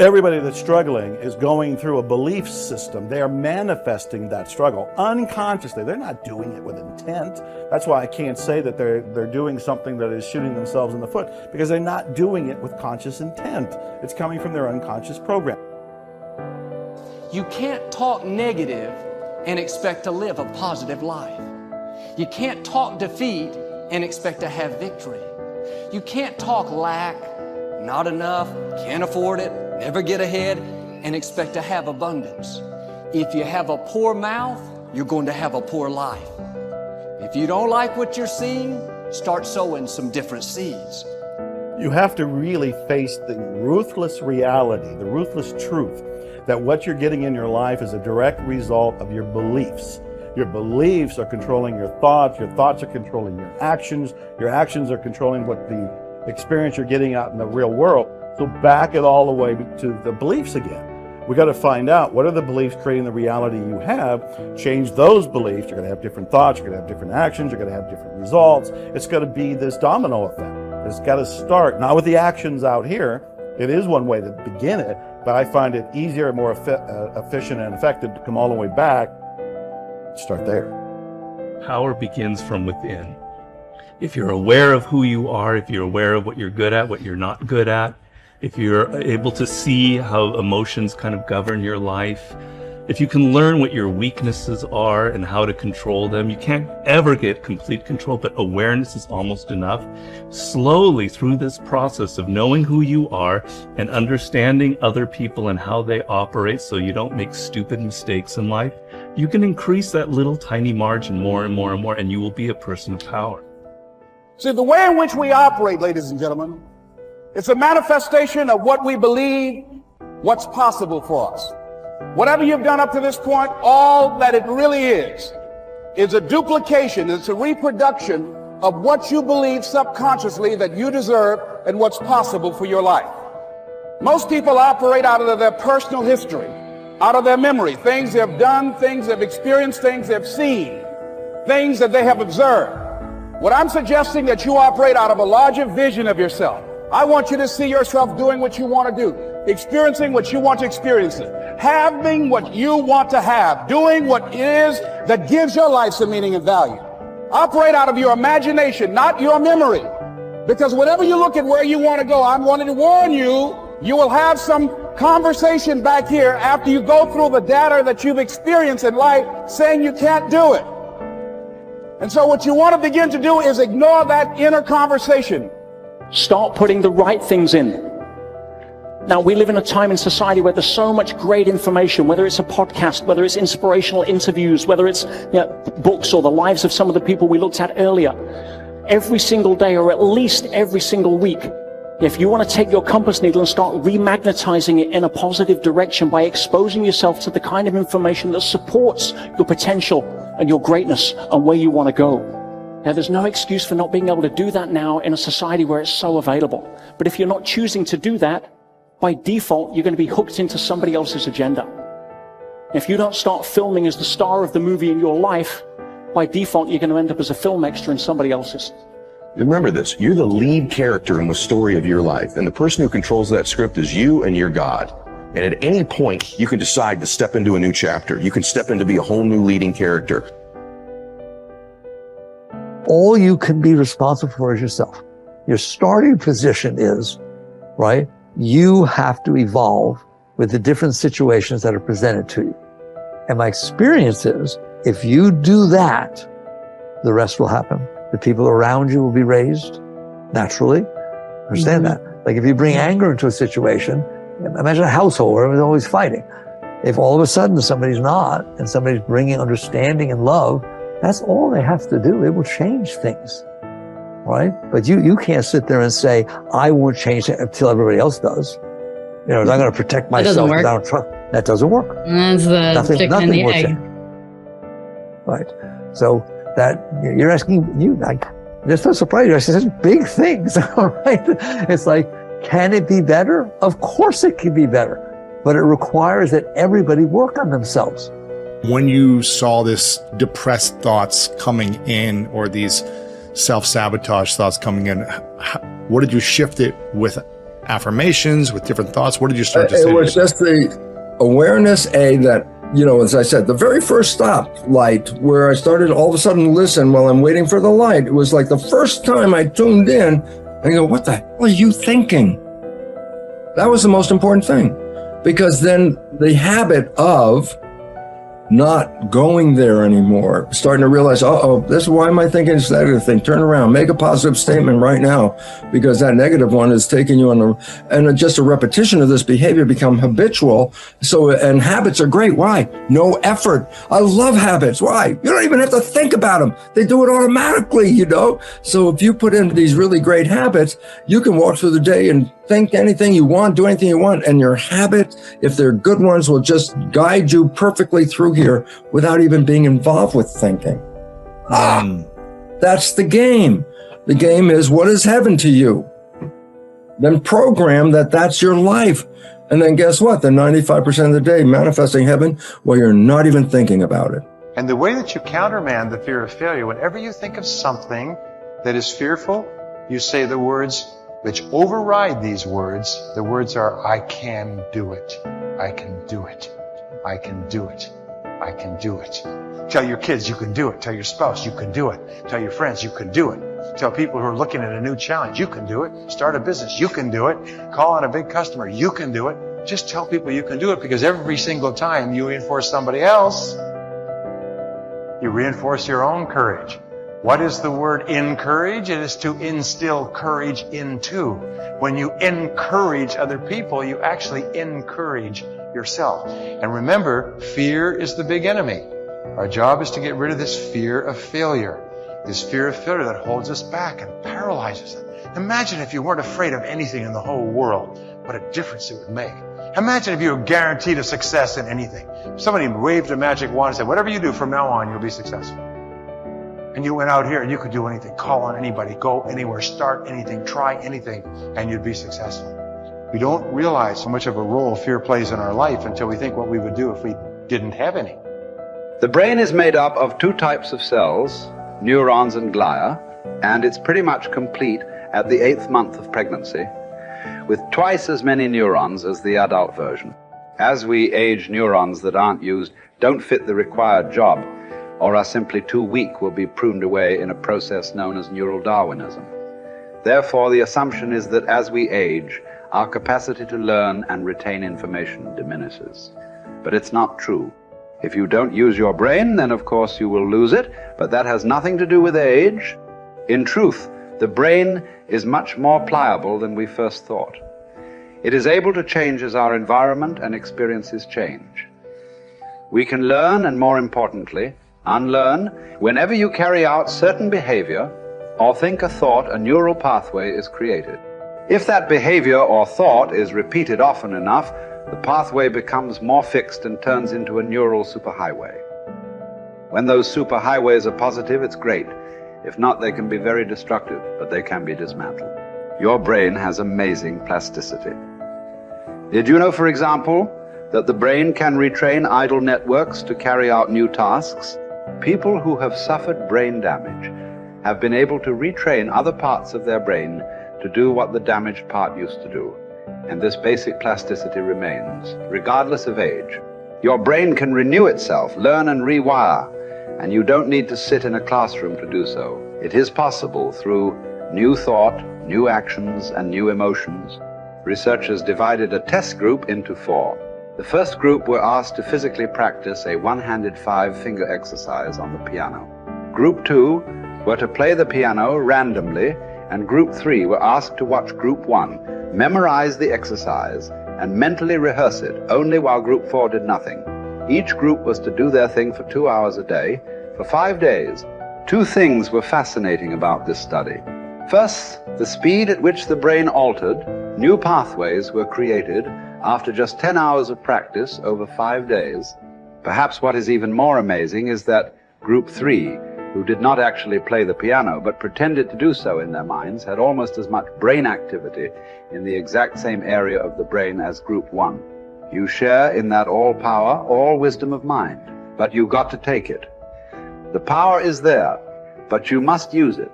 Everybody that's struggling is going through a belief system. They are manifesting that struggle unconsciously. They're not doing it with intent. That's why I can't say that they're doing something that is shooting themselves in the foot, because they're not doing it with conscious intent. It's coming from their unconscious program. You can't talk negative and expect to live a positive life. You can't talk defeat and expect to have victory. You can't talk lack, not enough, can't afford it, never get ahead, and expect to have abundance. If you have a poor mouth, you're going to have a poor life. If you don't like what you're seeing, start sowing some different seeds. You have to really face the ruthless reality, the ruthless truth, that what you're getting in your life is a direct result of your beliefs. Your beliefs are controlling your thoughts are controlling your actions are controlling what the experience you're getting out in the real world. So back it all the way to the beliefs again. We got to find out, what are the beliefs creating the reality you have? Change those beliefs. You're going to have different thoughts. You're going to have different actions. You're going to have different results. It's going to be this domino effect. It's got to start, not with the actions out here. It is one way to begin it, but I find it easier, more efficient and effective to come all the way back. Start there. Power begins from within. If you're aware of who you are, if you're aware of what you're good at, what you're not good at, if you're able to see how emotions kind of govern your life, if you can learn what your weaknesses are and how to control them, you can't ever get complete control, but awareness is almost enough. Slowly through this process of knowing who you are and understanding other people and how they operate so you don't make stupid mistakes in life, you can increase that little tiny margin more and more and more, and you will be a person of power. See, the way in which we operate, ladies and gentlemen, it's a manifestation of what we believe, what's possible for us. Whatever you've done up to this point, all that it really is a duplication, it's a reproduction of what you believe subconsciously that you deserve and what's possible for your life. Most people operate out of their personal history, out of their memory, things they've done, things they've experienced, things they've seen, things that they have observed. What I'm suggesting that you operate out of a larger vision of yourself. I want you to see yourself doing what you want to do, experiencing what you want to experience, having what you want to have, doing what it is that gives your life some meaning and value. Operate out of your imagination, not your memory. Because whenever you look at where you want to go, I'm wanting to warn you, you will have some conversation back here after you go through the data that you've experienced in life saying you can't do it. And so what you want to begin to do is ignore that inner conversation. Start putting the right things in. Now, we live in a time in society where there's so much great information, whether it's a podcast, whether it's inspirational interviews, whether it's books or the lives of some of the people we looked at earlier. Every single day, or at least every single week, if you want to take your compass needle and start remagnetizing it in a positive direction by exposing yourself to the kind of information that supports your potential and your greatness and where you want to go. Now, there's no excuse for not being able to do that now in a society where it's so available. But if you're not choosing to do that, by default, you're going to be hooked into somebody else's agenda. If you don't start filming as the star of the movie in your life, by default, you're going to end up as a film extra in somebody else's. Remember this, you're the lead character in the story of your life, and the person who controls that script is you and your God. And at any point, you can decide to step into a new chapter. You can step in to be a whole new leading character. All you can be responsible for is yourself. Your starting position is, right, you have to evolve with the different situations that are presented to you. And my experience is, if you do that, the rest will happen. The people around you will be raised naturally. Understand that? Like if you bring anger into a situation, imagine a household where everyone's always fighting. If all of a sudden somebody's not, and somebody's bringing understanding and love, that's all they have to do. It will change things, right? But you can't sit there and say, I won't change it until everybody else does. You know, I'm going to protect myself. That doesn't work. That doesn't work. That's the chicken and the egg. Change. Right. So that you're asking, I'm just not surprised. I said such big things, all right? It's like, can it be better? Of course it can be better, but it requires that everybody work on themselves. When you saw this depressed thoughts coming in, or these self-sabotage thoughts coming in, what did you shift it with affirmations, with different thoughts? What did you start to say? It was just the awareness, that, as I said, the very first stop light where I started all of a sudden listen while I'm waiting for the light. It was like the first time I tuned in and go, what the hell are you thinking? That was the most important thing, because then the habit of not going there anymore, starting to realize, why am I thinking this negative thing? Turn around, make a positive statement right now, because that negative one is taking you on and just a repetition of this behavior become habitual. So, and habits are great. Why? No effort. I love habits. Why? You don't even have to think about them. They do it automatically, So if you put in these really great habits, you can walk through the day and think anything you want, do anything you want, and your habits, if they're good ones, will just guide you perfectly through here without even being involved with thinking. That's the game. The game is, what is heaven to you? Then program that's your life. And then guess what? The 95% of the day manifesting heaven while you're not even thinking about it. And the way that you countermand the fear of failure, whenever you think of something that is fearful, you say the words which override these words. The words are, I can do it. I can do it. I can do it. I can do it. Tell your kids you can do it. Tell your spouse you can do it. Tell your friends you can do it. Tell people who are looking at a new challenge you can do it. Start a business you can do it. Call on a big customer you can do it. Just tell people you can do it, because every single time you reinforce somebody else, you reinforce your own courage. What is the word encourage? It is to instill courage into. When you encourage other people, you actually encourage yourself. And remember, fear is the big enemy. Our job is to get rid of this fear of failure. This fear of failure that holds us back and paralyzes us. Imagine if you weren't afraid of anything in the whole world, what a difference it would make. Imagine if you were guaranteed a success in anything. If somebody waved a magic wand and said, whatever you do from now on, you'll be successful. And you went out here and you could do anything, call on anybody, go anywhere, start anything, try anything, and you'd be successful. We don't realize how much of a role fear plays in our life until we think what we would do if we didn't have any. The brain is made up of two types of cells, neurons and glia, and it's pretty much complete at the 8th month of pregnancy, with twice as many neurons as the adult version. As we age, neurons that aren't used don't fit the required job, or are simply too weak, will be pruned away in a process known as neural Darwinism. Therefore, the assumption is that as we age, our capacity to learn and retain information diminishes. But it's not true. If you don't use your brain, then of course you will lose it, but that has nothing to do with age. In truth, the brain is much more pliable than we first thought. It is able to change as our environment and experiences change. We can learn, and more importantly, unlearn. Whenever you carry out certain behavior or think a thought, a neural pathway is created. If that behavior or thought is repeated often enough, the pathway becomes more fixed and turns into a neural superhighway. When those superhighways are positive, it's great. If not, they can be very destructive, but they can be dismantled. Your brain has amazing plasticity. Did you know, for example, that the brain can retrain idle networks to carry out new tasks? People who have suffered brain damage have been able to retrain other parts of their brain to do what the damaged part used to do. And this basic plasticity remains, regardless of age. Your brain can renew itself, learn and rewire, and you don't need to sit in a classroom to do so. It is possible through new thought, new actions, and new emotions. Researchers divided a test group into 4. The first group were asked to physically practice a one-handed 5-finger exercise on the piano. Group 2 were to play the piano randomly, and Group 3 were asked to watch Group 1 memorize the exercise and mentally rehearse it only while Group 4 did nothing. Each group was to do their thing for 2 hours a day for 5 days. 2 things were fascinating about this study. First, the speed at which the brain altered. New pathways were created after just 10 hours of practice over 5 days. Perhaps what is even more amazing is that Group 3, who did not actually play the piano but pretended to do so in their minds, had almost as much brain activity in the exact same area of the brain as Group 1. You share in that all power, all wisdom of mind, but you've got to take it. The power is there, but you must use it.